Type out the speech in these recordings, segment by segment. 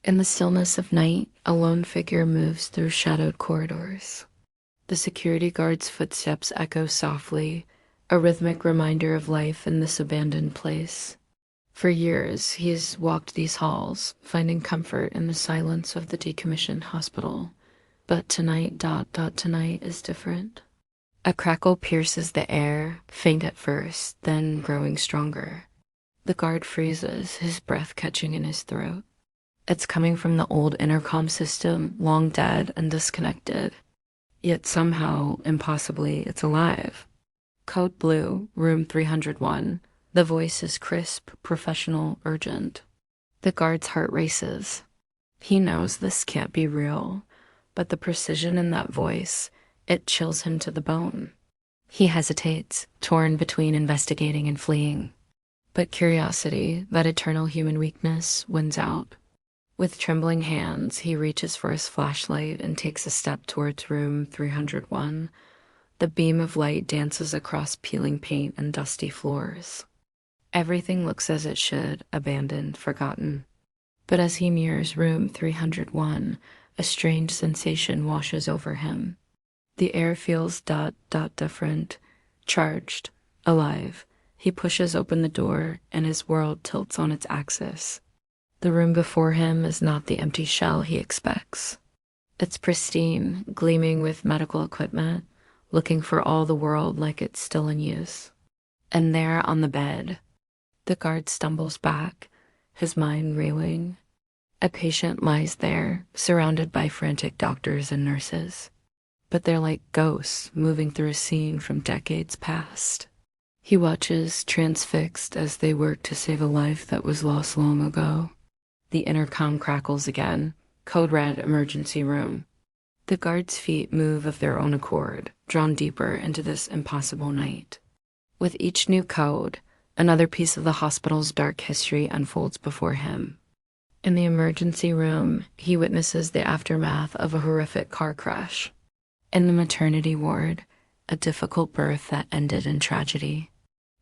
In the stillness of night, a lone figure moves through shadowed corridors. The security guard's footsteps echo softly, a rhythmic reminder of life in this abandoned place. For years, he has walked these halls, finding comfort in the silence of the decommissioned hospital. But tonight is different. A crackle pierces the air, faint at first, then growing stronger. The guard freezes, his breath catching in his throat. It's coming from the old intercom system, long dead and disconnected. Yet somehow, impossibly, it's alive. Code Blue, room 301. The voice is crisp, professional, urgent. The guard's heart races. He knows this can't be real, but the precision in that voice, it chills him to the bone. He hesitates, torn between investigating and fleeing. But curiosity, that eternal human weakness, wins out. With trembling hands, he reaches for his flashlight and takes a step towards room 301. The beam of light dances across peeling paint and dusty floors. Everything looks as it should, abandoned, forgotten. But as he nears room 301, a strange sensation washes over him. The air feels different, charged, alive. He pushes open the door, and his world tilts on its axis. The room before him is not the empty shell he expects. It's pristine, gleaming with medical equipment, looking for all the world like it's still in use. And there on the bed, the guard stumbles back, his mind reeling. A patient lies there, surrounded by frantic doctors and nurses. But they're like ghosts moving through a scene from decades past. He watches, transfixed, as they work to save a life that was lost long ago. The intercom crackles again. Code red, emergency room. The guard's feet move of their own accord, drawn deeper into this impossible night. With each new code, another piece of the hospital's dark history unfolds before him. In the emergency room, he witnesses the aftermath of a horrific car crash. In the maternity ward, a difficult birth that ended in tragedy.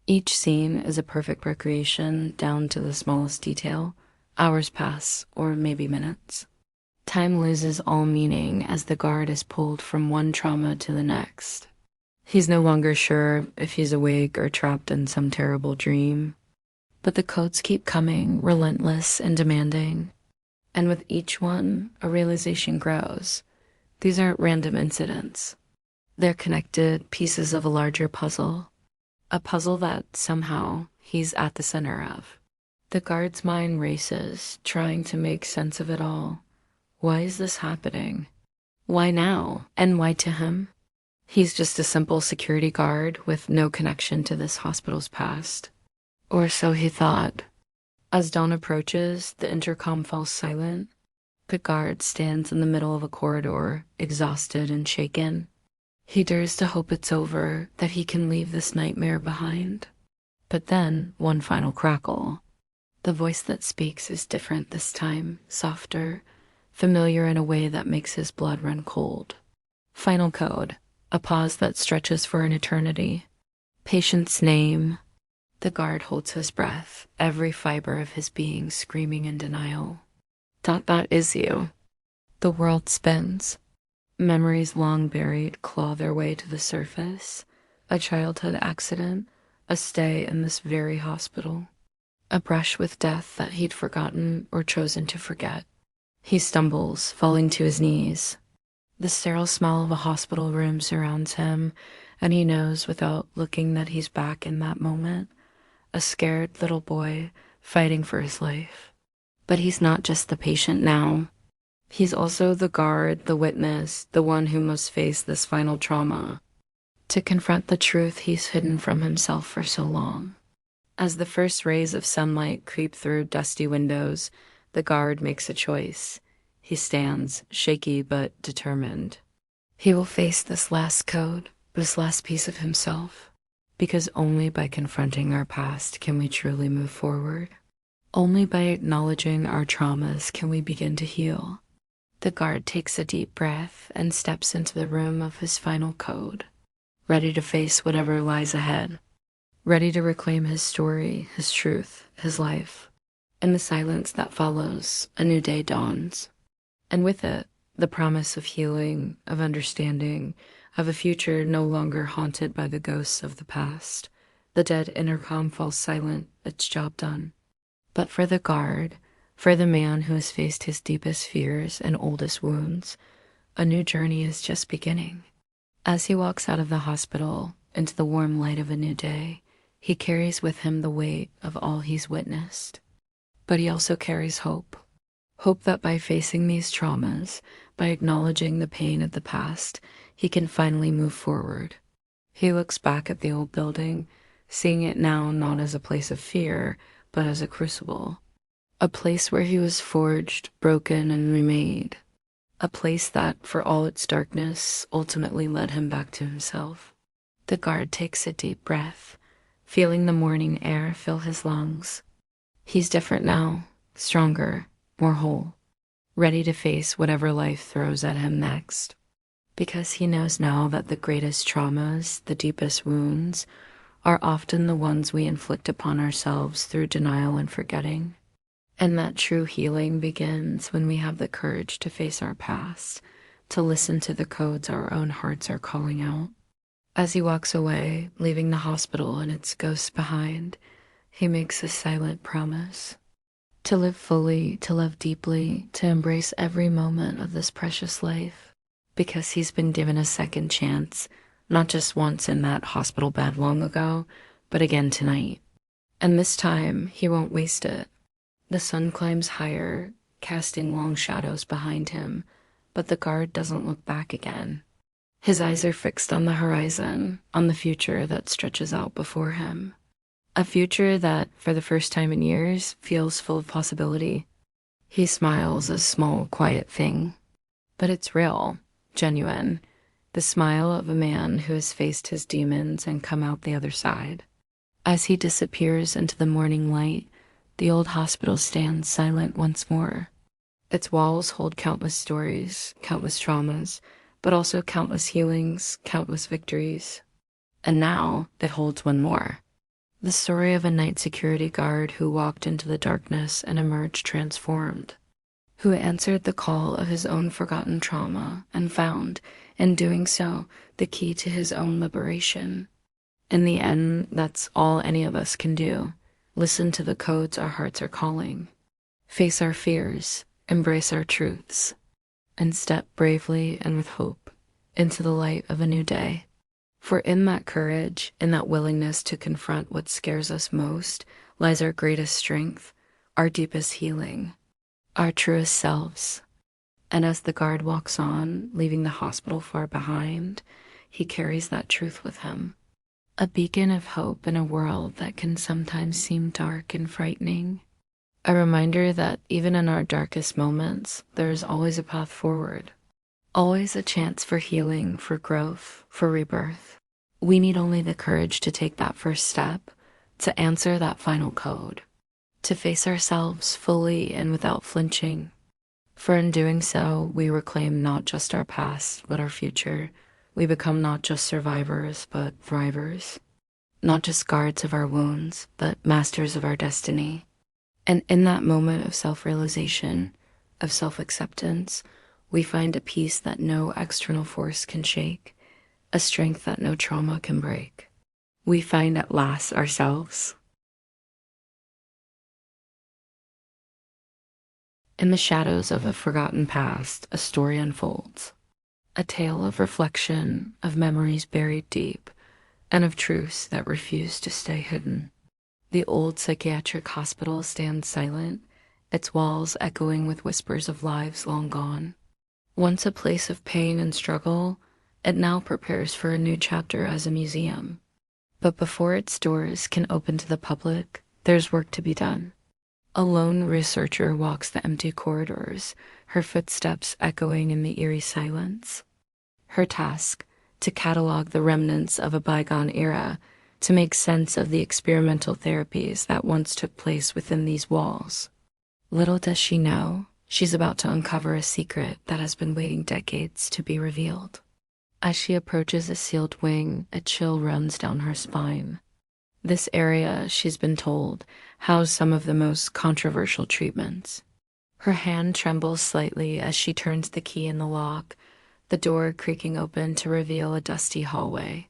Each scene is a perfect recreation down to the smallest detail. Hours pass, or maybe minutes. Time loses all meaning as the guard is pulled from one trauma to the next. He's no longer sure if he's awake or trapped in some terrible dream. But the codes keep coming, relentless and demanding. And with each one, a realization grows. These aren't random incidents. They're connected pieces of a larger puzzle. A puzzle that, somehow, he's at the center of. The guard's mind races, trying to make sense of it all. Why is this happening? Why now? And why to him? He's just a simple security guard with no connection to this hospital's past. Or so he thought. As dawn approaches, the intercom falls silent. The guard stands in the middle of a corridor, exhausted and shaken. He dares to hope it's over, that he can leave this nightmare behind. But then, one final crackle. The voice that speaks is different this time, softer, familiar in a way that makes his blood run cold. Final code, a pause that stretches for an eternity. Patient's name. The guard holds his breath, every fiber of his being screaming in denial. That is you. The world spins. Memories long buried claw their way to the surface. A childhood accident, a stay in this very hospital. A brush with death that he'd forgotten or chosen to forget. He stumbles, falling to his knees. The sterile smell of a hospital room surrounds him, and he knows without looking that he's back in that moment. A scared little boy fighting for his life. But he's not just the patient now. He's also the guard, the witness, the one who must face this final trauma. To confront the truth he's hidden from himself for so long. As the first rays of sunlight creep through dusty windows, the guard makes a choice. He stands, shaky but determined. He will face this last code, this last piece of himself, because only by confronting our past can we truly move forward. Only by acknowledging our traumas can we begin to heal. The guard takes a deep breath and steps into the room of his final code, ready to face whatever lies ahead. Ready to reclaim his story, his truth, his life. In the silence that follows, a new day dawns. And with it, the promise of healing, of understanding, of a future no longer haunted by the ghosts of the past. The dead intercom falls silent, its job done. But for the guard, for the man who has faced his deepest fears and oldest wounds, a new journey is just beginning. As he walks out of the hospital into the warm light of a new day, he carries with him the weight of all he's witnessed. But he also carries hope. Hope that by facing these traumas, by acknowledging the pain of the past, he can finally move forward. He looks back at the old building, seeing it now not as a place of fear, but as a crucible. A place where he was forged, broken, and remade. A place that, for all its darkness, ultimately led him back to himself. The guard takes a deep breath, feeling the morning air fill his lungs. He's different now, stronger, more whole, ready to face whatever life throws at him next. Because he knows now that the greatest traumas, the deepest wounds, are often the ones we inflict upon ourselves through denial and forgetting. And that true healing begins when we have the courage to face our past, to listen to the codes our own hearts are calling out. As he walks away, leaving the hospital and its ghosts behind, he makes a silent promise. To live fully, to love deeply, to embrace every moment of this precious life. Because he's been given a second chance, not just once in that hospital bed long ago, but again tonight. And this time, he won't waste it. The sun climbs higher, casting long shadows behind him, but the guard doesn't look back again. His eyes are fixed on the horizon, on the future that stretches out before him. A future that, for the first time in years, feels full of possibility. He smiles, a small, quiet thing. But it's real, genuine. The smile of a man who has faced his demons and come out the other side. As he disappears into the morning light, the old hospital stands silent once more. Its walls hold countless stories, countless traumas, but also countless healings, countless victories. And now it holds one more. The story of a night security guard who walked into the darkness and emerged transformed, who answered the call of his own forgotten trauma and found, in doing so, the key to his own liberation. In the end, that's all any of us can do. Listen to the codes our hearts are calling. Face our fears, embrace our truths, and step bravely and with hope into the light of a new day. For in that courage, in that willingness to confront what scares us most, lies our greatest strength, our deepest healing, our truest selves. And as the guard walks on, leaving the hospital far behind, he carries that truth with him. A beacon of hope in a world that can sometimes seem dark and frightening. A reminder that even in our darkest moments, there is always a path forward. Always a chance for healing, for growth, for rebirth. We need only the courage to take that first step, to answer that final code, to face ourselves fully and without flinching. For in doing so, we reclaim not just our past, but our future. We become not just survivors, but thrivers. Not just guards of our wounds, but masters of our destiny. And in that moment of self-realization, of self-acceptance, we find a peace that no external force can shake, a strength that no trauma can break. We find at last ourselves. In the shadows of a forgotten past, a story unfolds. A tale of reflection, of memories buried deep, and of truths that refuse to stay hidden. The old psychiatric hospital stands silent, its walls echoing with whispers of lives long gone. Once a place of pain and struggle, it now prepares for a new chapter as a museum. But before its doors can open to the public, there's work to be done. A lone researcher walks the empty corridors, her footsteps echoing in the eerie silence. Her task, to catalog the remnants of a bygone era, to make sense of the experimental therapies that once took place within these walls. Little does she know, she's about to uncover a secret that has been waiting decades to be revealed. As she approaches a sealed wing, a chill runs down her spine. This area, she's been told, housed some of the most controversial treatments. Her hand trembles slightly as she turns the key in the lock, the door creaking open to reveal a dusty hallway.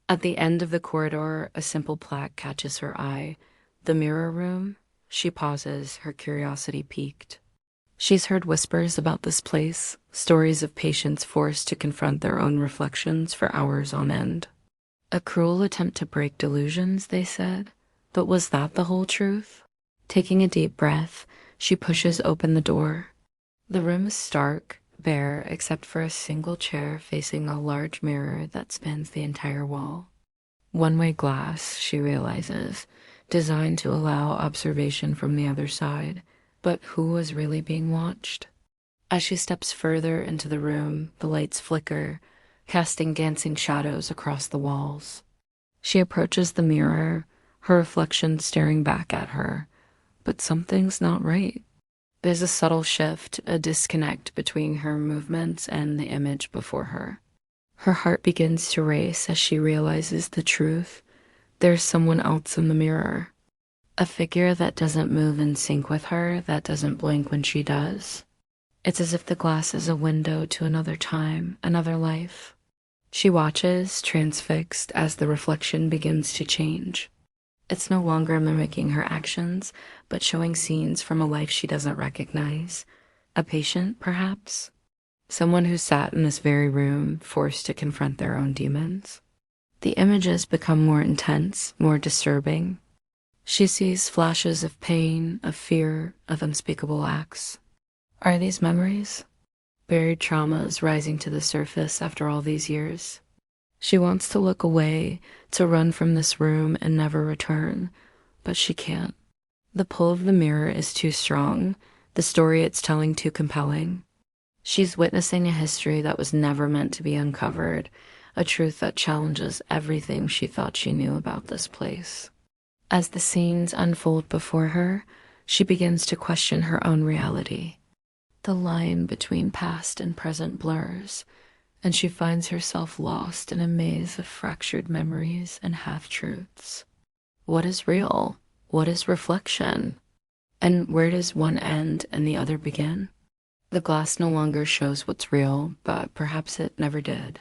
At the end of the corridor, a simple plaque catches her eye. The mirror room. She pauses, her curiosity piqued. She's heard whispers about this place, stories of patients forced to confront their own reflections for hours on end. A cruel attempt to break delusions, they said. But was that the whole truth? Taking a deep breath, she pushes open the door. The room is stark, bare, except for a single chair facing a large mirror that spans the entire wall. One-way glass, she realizes, designed to allow observation from the other side. But who was really being watched? As she steps further into the room, the lights flicker, casting dancing shadows across the walls. She approaches the mirror, her reflection staring back at her. But something's not right. There's a subtle shift, a disconnect between her movements and the image before her. Her heart begins to race as she realizes the truth. There's someone else in the mirror. A figure that doesn't move in sync with her, that doesn't blink when she does. It's as if the glass is a window to another time, another life. She watches, transfixed, as the reflection begins to change. It's no longer mimicking her actions, but showing scenes from a life she doesn't recognize. A patient, perhaps? Someone who sat in this very room, forced to confront their own demons. The images become more intense, more disturbing. She sees flashes of pain, of fear, of unspeakable acts. Are these memories? Buried traumas rising to the surface after all these years? She wants to look away, to run from this room and never return, but she can't. The pull of the mirror is too strong, the story it's telling too compelling. She's witnessing a history that was never meant to be uncovered, a truth that challenges everything she thought she knew about this place. As the scenes unfold before her, she begins to question her own reality. The line between past and present blurs, and she finds herself lost in a maze of fractured memories and half-truths. What is real? What is reflection? And where does one end and the other begin? The glass no longer shows what's real, but perhaps it never did.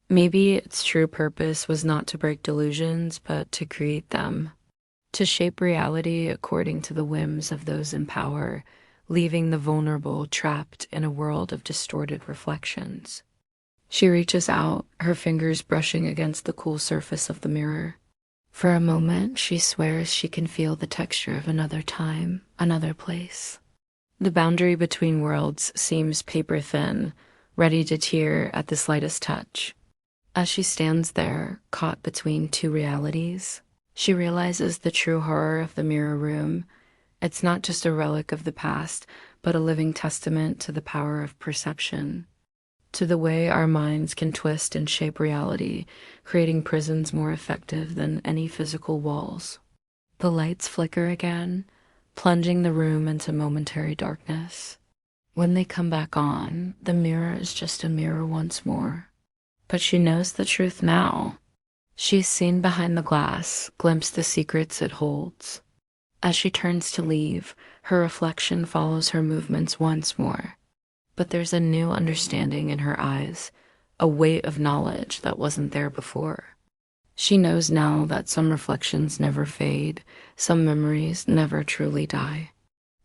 Maybe its true purpose was not to break delusions, but to create them. To shape reality according to the whims of those in power, leaving the vulnerable trapped in a world of distorted reflections. She reaches out, her fingers brushing against the cool surface of the mirror. For a moment, she swears she can feel the texture of another time, another place. The boundary between worlds seems paper thin, ready to tear at the slightest touch. As she stands there, caught between two realities, she realizes the true horror of the mirror room. It's not just a relic of the past, but a living testament to the power of perception, to the way our minds can twist and shape reality, creating prisons more effective than any physical walls. The lights flicker again, plunging the room into momentary darkness. When they come back on, the mirror is just a mirror once more. But she knows the truth now. She's seen behind the glass, glimpsed the secrets it holds. As she turns to leave, her reflection follows her movements once more. But there's a new understanding in her eyes, a weight of knowledge that wasn't there before. She knows now that some reflections never fade, some memories never truly die.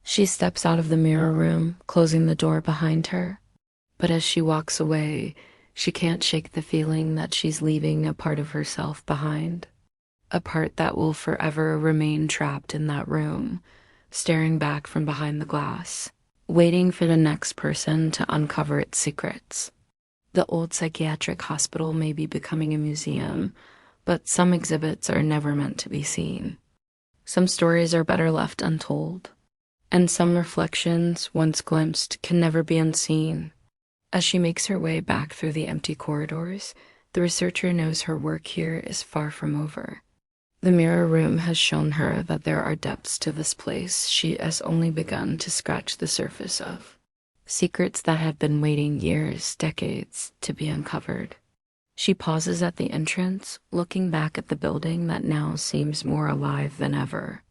She steps out of the mirror room, closing the door behind her. But as she walks away, she can't shake the feeling that she's leaving a part of herself behind. A part that will forever remain trapped in that room, staring back from behind the glass, waiting for the next person to uncover its secrets. The old psychiatric hospital may be becoming a museum, but some exhibits are never meant to be seen. Some stories are better left untold, and some reflections, once glimpsed, can never be unseen. As she makes her way back through the empty corridors, the researcher knows her work here is far from over. The mirror room has shown her that there are depths to this place she has only begun to scratch the surface of. Secrets that have been waiting years, decades, to be uncovered. She pauses at the entrance, looking back at the building that now seems more alive than ever.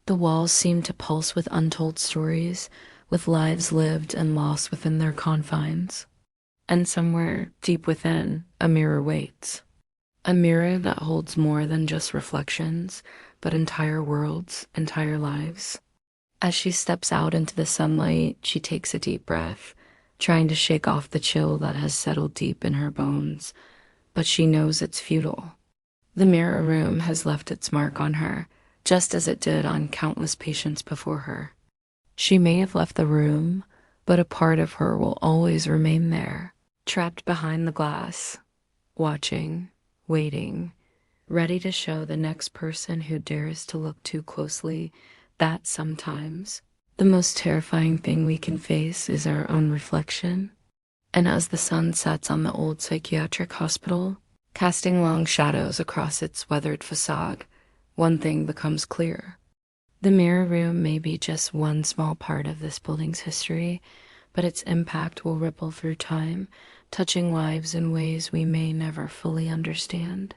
The walls seem to pulse with untold stories, with lives lived and lost within their confines. And somewhere deep within, a mirror waits. A mirror that holds more than just reflections, but entire worlds, entire lives. As she steps out into the sunlight, she takes a deep breath, trying to shake off the chill that has settled deep in her bones, but she knows it's futile. The mirror room has left its mark on her, just as it did on countless patients before her. She may have left the room, but a part of her will always remain there, trapped behind the glass, watching, waiting, ready to show the next person who dares to look too closely that sometimes the most terrifying thing we can face is our own reflection. And as the sun sets on the old psychiatric hospital, casting long shadows across its weathered facade, one thing becomes clear. The mirror room may be just one small part of this building's history, but its impact will ripple through time, touching lives in ways we may never fully understand.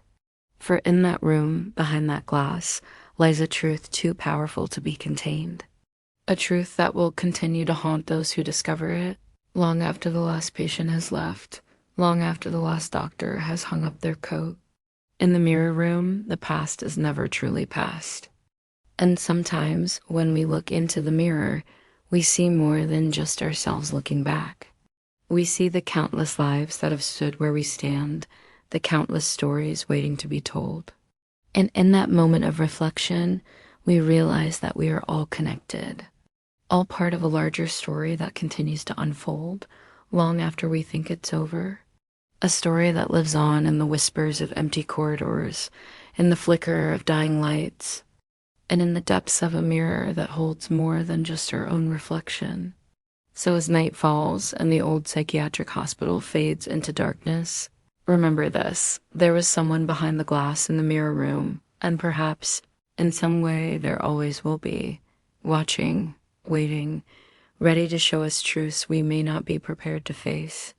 For in that room, behind that glass, lies a truth too powerful to be contained. A truth that will continue to haunt those who discover it, long after the last patient has left, long after the last doctor has hung up their coat. In the mirror room, the past is never truly past. And sometimes, when we look into the mirror, we see more than just ourselves looking back. We see the countless lives that have stood where we stand, the countless stories waiting to be told. And in that moment of reflection, we realize that we are all connected, all part of a larger story that continues to unfold long after we think it's over. A story that lives on in the whispers of empty corridors, in the flicker of dying lights, and in the depths of a mirror that holds more than just our own reflection. So as night falls and the old psychiatric hospital fades into darkness, remember this: there was someone behind the glass in the mirror room, and perhaps, in some way, there always will be, watching, waiting, ready to show us truths we may not be prepared to face.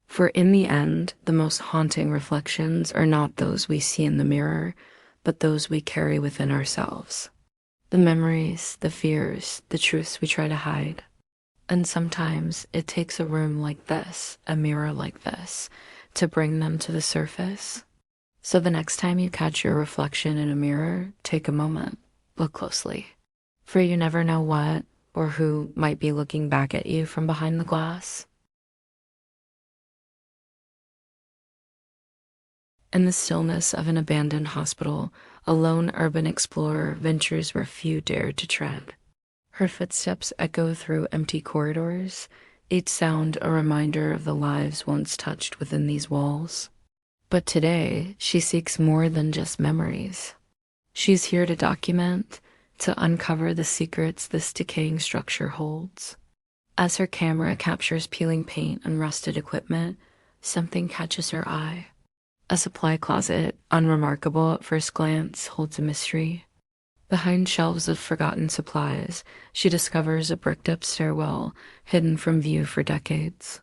For in the end, the most haunting reflections are not those we see in the mirror, but those we carry within ourselves. The memories, the fears, the truths we try to hide. And sometimes it takes a room like this, a mirror like this, to bring them to the surface. So the next time you catch your reflection in a mirror, take a moment, look closely. For you never know what or who might be looking back at you from behind the glass. In the stillness of an abandoned hospital, a lone urban explorer ventures where few dare to tread. Her footsteps echo through empty corridors, each sound a reminder of the lives once touched within these walls. But today, she seeks more than just memories. She's here to document, to uncover the secrets this decaying structure holds. As her camera captures peeling paint and rusted equipment, something catches her eye. A supply closet, unremarkable at first glance, holds a mystery. Behind shelves of forgotten supplies, she discovers a bricked-up stairwell hidden from view for decades.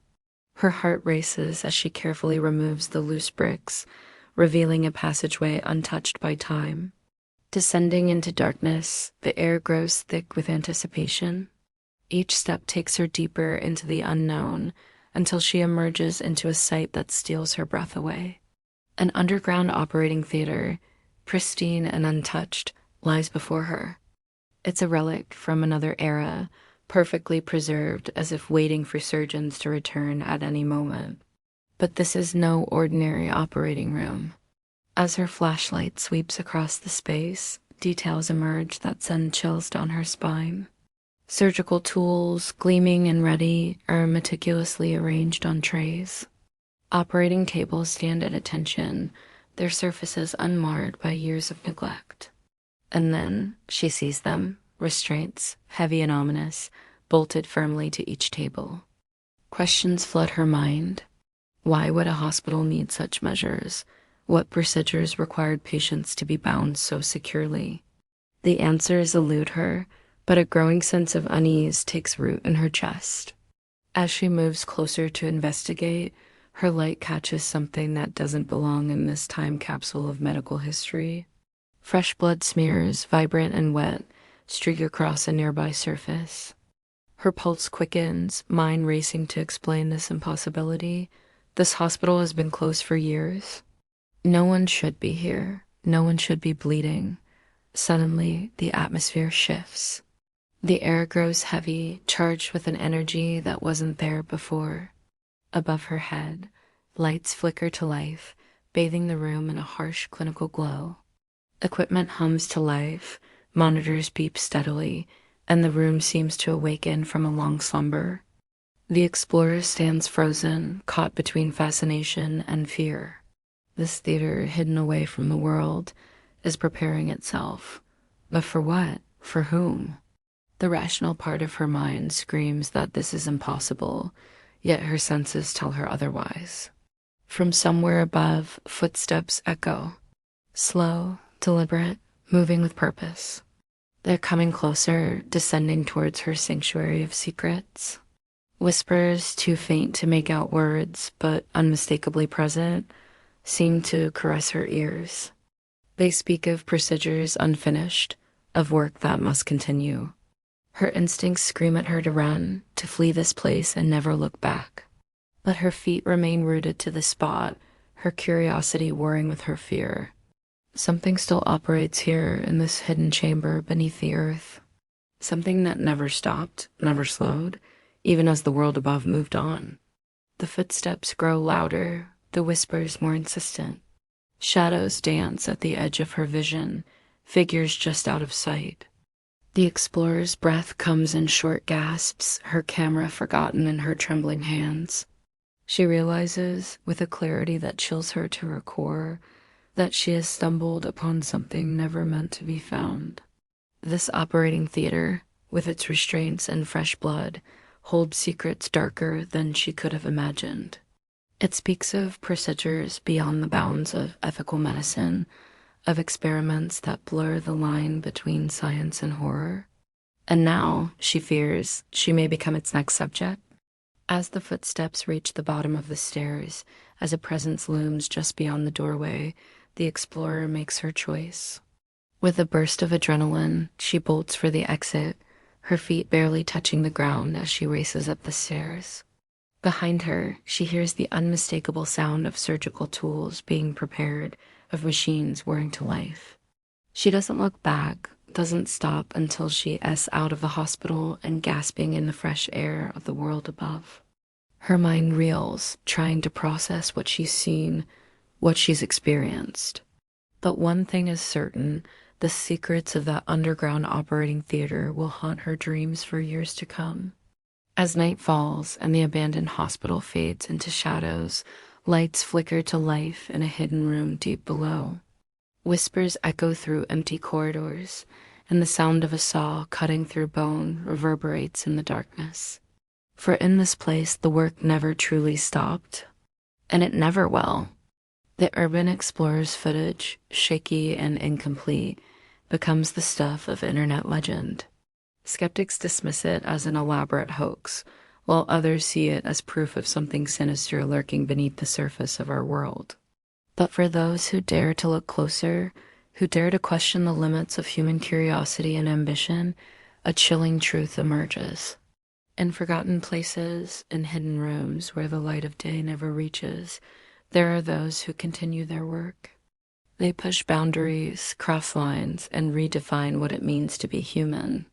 Her heart races as she carefully removes the loose bricks, revealing a passageway untouched by time. Descending into darkness, the air grows thick with anticipation. Each step takes her deeper into the unknown until she emerges into a sight that steals her breath away. An underground operating theater, pristine and untouched, lies before her. It's a relic from another era, perfectly preserved as if waiting for surgeons to return at any moment. But this is no ordinary operating room. As her flashlight sweeps across the space, details emerge that send chills down her spine. Surgical tools, gleaming and ready, are meticulously arranged on trays. Operating tables stand at attention, their surfaces unmarred by years of neglect. And then she sees them, restraints, heavy and ominous, bolted firmly to each table. Questions flood her mind. Why would a hospital need such measures? What procedures required patients to be bound so securely? The answers elude her, but a growing sense of unease takes root in her chest. As she moves closer to investigate, Her light catches something that doesn't belong in this time capsule of medical history. Fresh blood smears, vibrant and wet, streak across a nearby surface. Her pulse quickens, mind racing to explain this impossibility. This hospital has been closed for years. No one should be here. No one should be bleeding. Suddenly, the atmosphere shifts. The air grows heavy, charged with an energy that wasn't there before. Above her head, lights flicker to life, bathing the room in a harsh clinical glow. Equipment hums to life, monitors beep steadily, and the room seems to awaken from a long slumber. The explorer stands frozen, caught between fascination and fear. This theater, hidden away from the world, is preparing itself. But for what? For whom? The rational part of her mind screams that this is impossible, yet her senses tell her otherwise. From somewhere above, footsteps echo. Slow, deliberate, moving with purpose. They're coming closer, descending towards her sanctuary of secrets. Whispers, too faint to make out words, but unmistakably present, seem to caress her ears. They speak of procedures unfinished, of work that must continue. Her instincts scream at her to run, to flee this place and never look back. But her feet remain rooted to the spot, her curiosity warring with her fear. Something still operates here in this hidden chamber beneath the earth. Something that never stopped, never slowed, even as the world above moved on. The footsteps grow louder, the whispers more insistent. Shadows dance at the edge of her vision, figures just out of sight. The explorer's breath comes in short gasps, her camera forgotten in her trembling hands. She realizes, with a clarity that chills her to her core, that she has stumbled upon something never meant to be found. This operating theater, with its restraints and fresh blood, holds secrets darker than she could have imagined. It speaks of procedures beyond the bounds of ethical medicine, of experiments that blur the line between science and horror. And now, she fears, she may become its next subject. As the footsteps reach the bottom of the stairs, as a presence looms just beyond the doorway, the explorer makes her choice. With a burst of adrenaline, she bolts for the exit, her feet barely touching the ground as she races up the stairs. Behind her, she hears the unmistakable sound of surgical tools being prepared, of machines whirring to life. She doesn't look back, doesn't stop until she is out of the hospital and gasping in the fresh air of the world above. Her mind reels, trying to process what she's seen, what she's experienced. But one thing is certain, the secrets of that underground operating theater will haunt her dreams for years to come. As night falls and the abandoned hospital fades into shadows, lights flicker to life in a hidden room deep below. Whispers echo through empty corridors, and the sound of a saw cutting through bone reverberates in the darkness. For in this place, the work never truly stopped, and it never will. The urban explorer's footage, shaky and incomplete, becomes the stuff of internet legend. Skeptics dismiss it as an elaborate hoax, while others see it as proof of something sinister lurking beneath the surface of our world. But for those who dare to look closer, who dare to question the limits of human curiosity and ambition, a chilling truth emerges. In forgotten places, in hidden rooms where the light of day never reaches, there are those who continue their work. They push boundaries, cross lines, and redefine what it means to be human.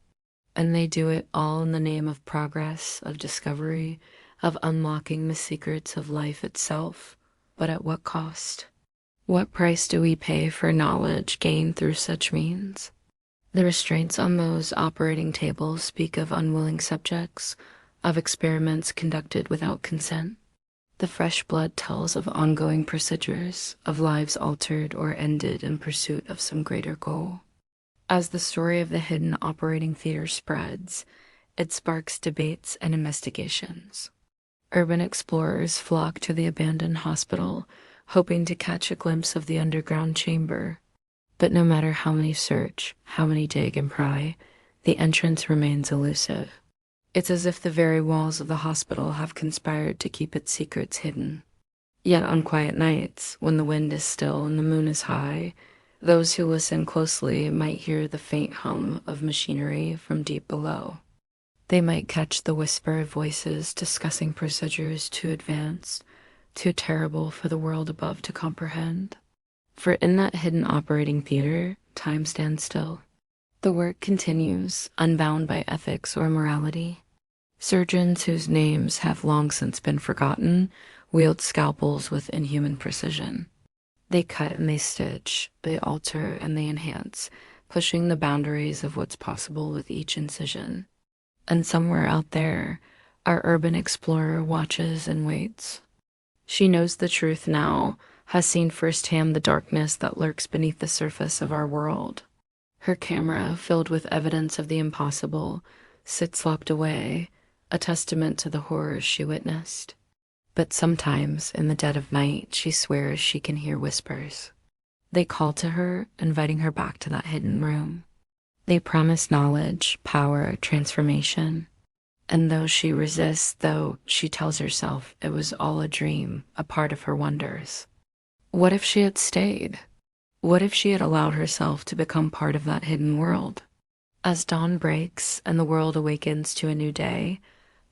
And they do it all in the name of progress, of discovery, of unlocking the secrets of life itself. But at what cost? What price do we pay for knowledge gained through such means? The restraints on those operating tables speak of unwilling subjects, of experiments conducted without consent. The fresh blood tells of ongoing procedures, of lives altered or ended in pursuit of some greater goal. As the story of the hidden operating theater spreads, it sparks debates and investigations. Urban explorers flock to the abandoned hospital, hoping to catch a glimpse of the underground chamber. But no matter how many search, how many dig and pry, the entrance remains elusive. It's as if the very walls of the hospital have conspired to keep its secrets hidden. Yet on quiet nights, when the wind is still and the moon is high, those who listen closely might hear the faint hum of machinery from deep below. They might catch the whisper of voices discussing procedures too advanced, too terrible for the world above to comprehend. For in that hidden operating theater, time stands still. The work continues, unbound by ethics or morality. Surgeons whose names have long since been forgotten wield scalpels with inhuman precision. They cut and they stitch, they alter and they enhance, pushing the boundaries of what's possible with each incision. And somewhere out there, our urban explorer watches and waits. She knows the truth now, has seen firsthand the darkness that lurks beneath the surface of our world. Her camera, filled with evidence of the impossible, sits locked away, a testament to the horrors she witnessed. But sometimes, in the dead of night, she swears she can hear whispers. They call to her, inviting her back to that hidden room. They promise knowledge, power, transformation. And though she resists, though she tells herself it was all a dream, a part of her wonders. What if she had stayed? What if she had allowed herself to become part of that hidden world? As dawn breaks and the world awakens to a new day,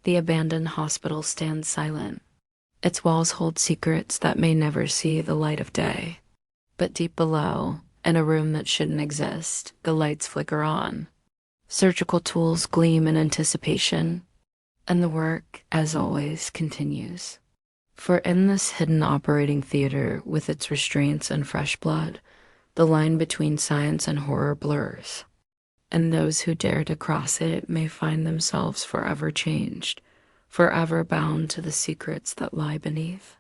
the abandoned hospital stands silent. Its walls hold secrets that may never see the light of day. But deep below, in a room that shouldn't exist, the lights flicker on. Surgical tools gleam in anticipation, and the work, as always, continues. For in this hidden operating theater, with its restraints and fresh blood, the line between science and horror blurs, and those who dare to cross it may find themselves forever changed, forever bound to the secrets that lie beneath.